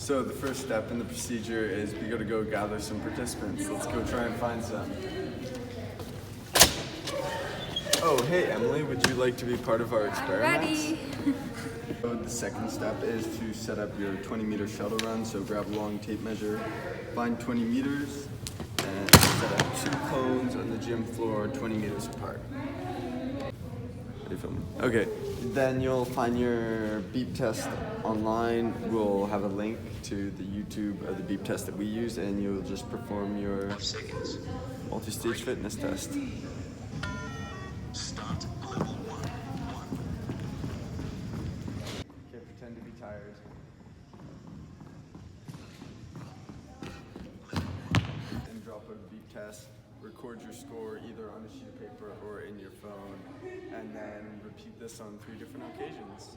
So the first step in the procedure is we gotta go gather some participants. Let's go try and find some. Oh, hey Emily, would you like to be part of our experiments? Ready. So the second step is to set up your 20-meter shuttle run. So grab a long tape measure, find 20 meters, and set up 2 cones on the gym floor 20 meters apart. Are you filming? Okay, then you'll find your beep test online. We'll have a link to the YouTube of the beep test that we use, and you'll just perform your multi-stage fitness test. Start level 1. Okay, pretend to be tired. And drop out a beep test. Record your score either on a sheet of paper or in your phone, and then repeat this on 3 different occasions.